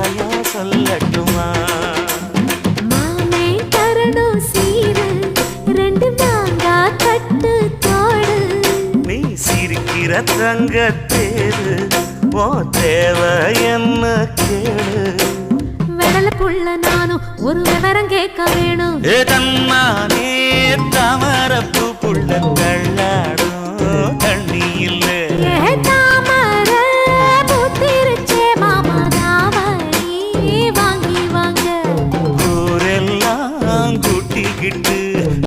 முறையா சொல்லட்டுமா? மாமே தரணும் சீரு, ரெண்டு மாங்கா கட்டு தோடு. நீ சிரிக்கிற தங்கத்தேரு, ஓ தேவை என்ன கேளு. வெடல புள்ள நானும் ஒரு விவரம் கேட்க வேணும். ஏ தன்னானே